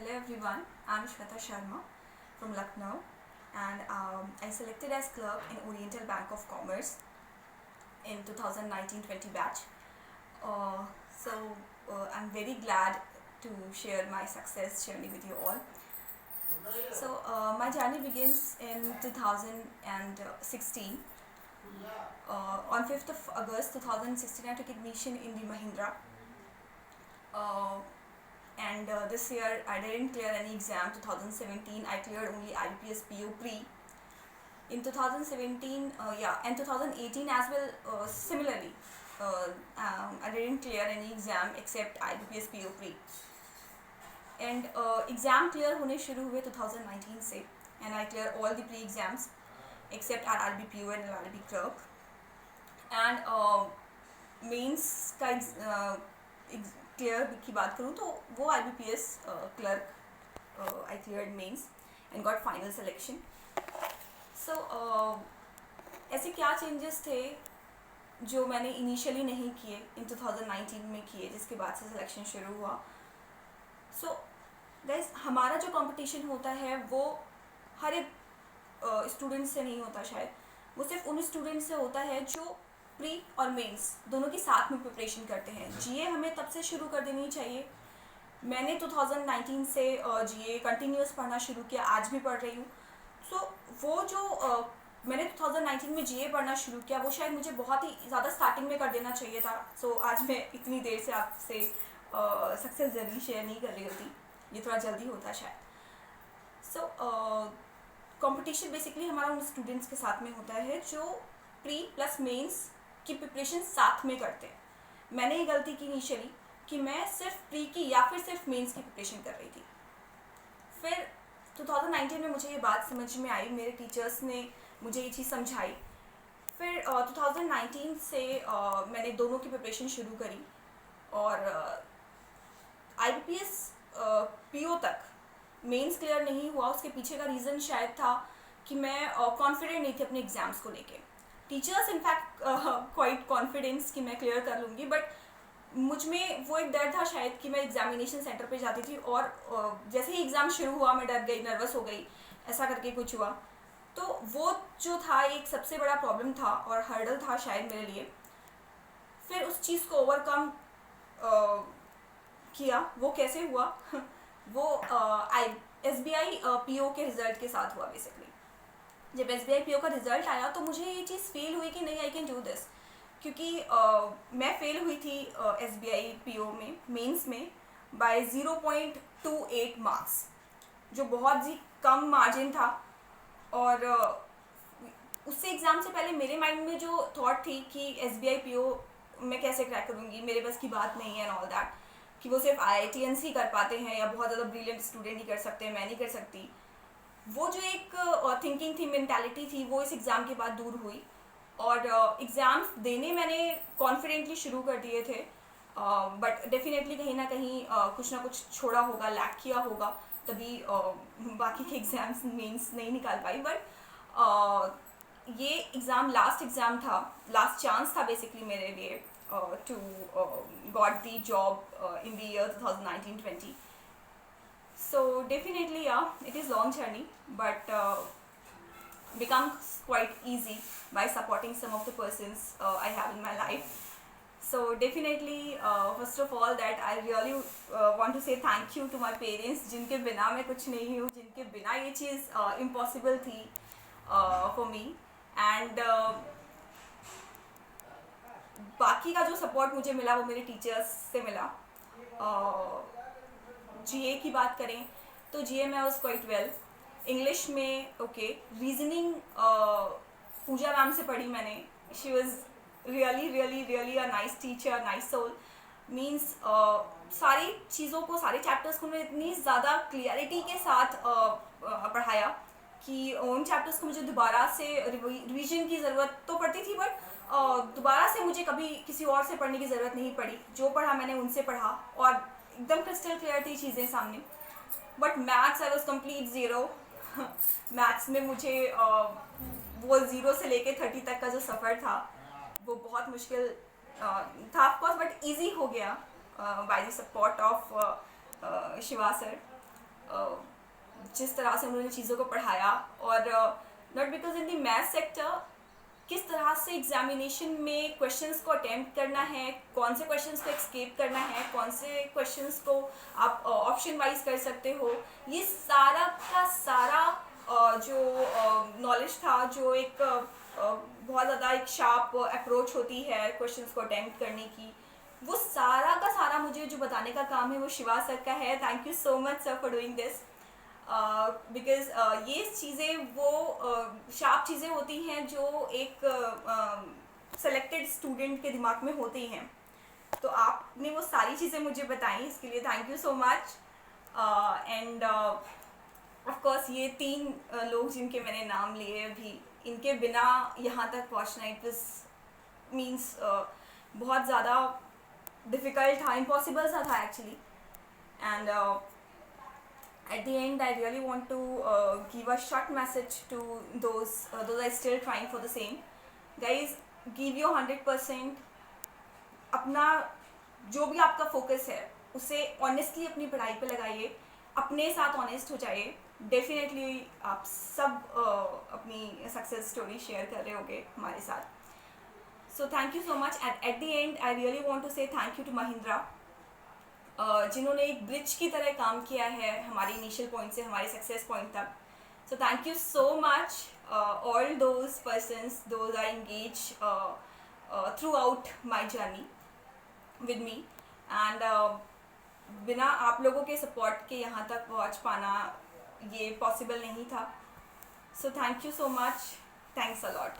Hello everyone, I'm Shweta Sharma from Lucknow and I selected as clerk in Oriental Bank of Commerce in 2019-20 batch. I'm very glad to share my success journey with you all. My journey begins in 2016. On 5th of August 2016, I took admission in the Mahindra. This year I didn't clear any exam. 2017 I cleared only IBPS PO pre. In 2017 and 2018 as well, similarly I didn't clear any exam except IBPS PO pre. And exam clear होने शुरू हुए 2019 से and I clear all the pre exams except RRB PO and LRB clerk. And mains का clear की बात करूँ तो वो IBPS clerk I cleared mains and got final selection. So ऐसे क्या चेंजेस थे जो मैंने इनिशियली नहीं किए इन 2019 में किए जिसके बाद से सिलेक्शन शुरू हुआ. सो गाइस, हमारा जो कंपटीशन होता है वो हर एक स्टूडेंट से नहीं होता. शायद वो सिर्फ उन स्टूडेंट से होता है जो प्री और मेंस दोनों की साथ में प्रिपरेशन करते हैं. जीए हमें तब से शुरू कर देनी चाहिए. मैंने 2019 से जीए कंटिन्यूस पढ़ना शुरू किया, आज भी पढ़ रही हूँ. सो वो जो मैंने 2019 में जीए पढ़ना शुरू किया वो शायद मुझे बहुत ही ज़्यादा स्टार्टिंग में कर देना चाहिए था. सो आज मैं इतनी देर से आपसे सक्सेस जर्नी शेयर नहीं कर रही होती. ये थोड़ा जल्दी होता शायद. सो कंपटीशन बेसिकली हमारा उन स्टूडेंट्स के साथ में होता है जो प्री प्लस मेंस की प्रिपरेशन साथ में करते हैं. मैंने ये गलती की इनिशियली कि मैं सिर्फ प्री की या फिर सिर्फ मेंस की प्रिपरेशन कर रही थी. फिर 2019 में मुझे ये बात समझ में आई, मेरे टीचर्स ने मुझे ये चीज़ समझाई. फिर 2019 से मैंने दोनों की प्रिपरेशन शुरू करी और IBPS PO तक मेंस क्लियर नहीं हुआ. उसके पीछे का रीज़न शायद था कि मैं कॉन्फिडेंट नहीं थी अपने एग्ज़ाम्स को लेके. टीचर्स इनफैक्ट क्वाइट कॉन्फिडेंस कि मैं क्लियर कर लूँगी, बट मुझ में वो एक डर था शायद कि मैं एग्जामिनेशन सेंटर पे जाती थी और जैसे ही एग्ज़ाम शुरू हुआ मैं डर गई, नर्वस हो गई, ऐसा करके कुछ हुआ. तो वो जो था एक सबसे बड़ा प्रॉब्लम था और हर्डल था शायद मेरे लिए. फिर उस चीज़ को ओवरकम किया. वो कैसे हुआ वो SBI PO के रिज़ल्ट के साथ हुआ. बेसिकली जब SBI PO का रिज़ल्ट आया तो मुझे ये चीज़ फील हुई कि नहीं, आई कैन डू दिस. क्योंकि मैं फेल हुई थी SBI PO में मेंस में बाय 0.28 मार्क्स, जो बहुत ही कम मार्जिन था. और उससे एग्ज़ाम से पहले मेरे माइंड में जो थॉट थी कि SBI PO मैं कैसे क्रैक करूँगी, मेरे बस की बात नहीं है एंड ऑल दैट, कि वो सिर्फ IITians ही कर पाते हैं या बहुत ज़्यादा ब्रिलियंट स्टूडेंट ही कर सकते हैं, मैं नहीं कर सकती. वो जो एक थिंकिंग थी, मेंटालिटी थी, वो इस एग्ज़ाम के बाद दूर हुई. और एग्ज़ाम्स देने मैंने कॉन्फिडेंटली शुरू कर दिए थे, बट डेफिनेटली कहीं ना कहीं कुछ ना कुछ छोड़ा होगा, लैक किया होगा, तभी बाकी के एग्ज़ाम्स मेंस नहीं निकाल पाई. बट ये एग्ज़ाम लास्ट एग्ज़ाम था, लास्ट चांस था बेसिकली मेरे लिए to got the job in the year 2019-20. So definitely it is long journey, but becomes quite easy by supporting some of the persons I have in my life. So definitely first of all that I really want to say thank you to my parents, जिनके बिना मैं कुछ नहीं हूँ, जिनके बिना ये चीज़ impossible थी for me. And बाकी का जो सपोर्ट मुझे मिला वो मेरे टीचर्स से मिला. GA की बात करें तो GA में वाज क्वाइट वेल. इंग्लिश में ओके. रीजनिंग पूजा मैम से पढ़ी मैंने. She was really really really a nice teacher, nice soul. Means सारी चीज़ों को, सारे चैप्टर्स को उन्होंने इतनी ज़्यादा क्लियरिटी के साथ पढ़ाया कि उन चैप्टर्स को मुझे दोबारा से रिवीजन की ज़रूरत तो पड़ती थी, बट दोबारा से मुझे कभी किसी और से पढ़ने की ज़रूरत नहीं पड़ी. जो पढ़ा मैंने उनसे पढ़ा और एकदम क्रिस्टल क्लियर थी चीज़ें सामने. But maths I was complete zero. Maths में मुझे वो 0 से लेके 30 तक का जो सफ़र था वो बहुत मुश्किल था ऑफकोर्स, बट ईजी हो गया by the support of Shiva sir. जिस तरह से उन्होंने चीज़ों को पढ़ाया, और not because in the math sector किस तरह से एग्जामिनेशन में क्वेश्चंस को अटेम्प्ट करना है, कौन से क्वेश्चंस को एक्सकेप करना है, कौन से क्वेश्चंस को आप ऑप्शन वाइज कर सकते हो, ये सारा का सारा जो नॉलेज था, जो एक बहुत ज़्यादा एक शार्प अप्रोच होती है क्वेश्चंस को अटेम्प्ट करने की, वो सारा का सारा मुझे जो बताने का काम है वो शिवा सर का है. Thank you so much sir for doing this, because ये चीज़ें वो शार्प चीज़ें होती हैं जो एक सेलेक्टेड स्टूडेंट के दिमाग में होती हैं. तो आपने वो सारी चीज़ें मुझे बताई, इसके लिए thank you so much. End of course ये 3 लोग जिनके मैंने नाम लिए अभी, इनके बिना यहाँ तक पहुँचना इट वाज मीन्स बहुत ज़्यादा डिफ़िकल्ट था, इम्पॉसिबल सा था actually. And at the end I really want to give a short message to those are still trying for the same. Guys, give your 100%. अपना जो भी आपका फोकस है उसे ऑनेस्टली अपनी पढ़ाई पे लगाइए, अपने साथ ऑनेस्ट हो जाइए. डेफिनेटली आप सब अपनी सक्सेस स्टोरी शेयर कर रहे होगे हमारे साथ. So thank you so much. At the end I really want to say thank you to Mahindra, जिन्होंने एक ब्रिज की तरह काम किया है हमारे इनिशियल पॉइंट से हमारे सक्सेस पॉइंट तक. So thank you so much all those persons those are engage throughout my journey with me. And बिना आप लोगों के सपोर्ट के यहाँ तक पहुँच पाना ये पॉसिबल नहीं था. सो thank you so much. Thanks a lot.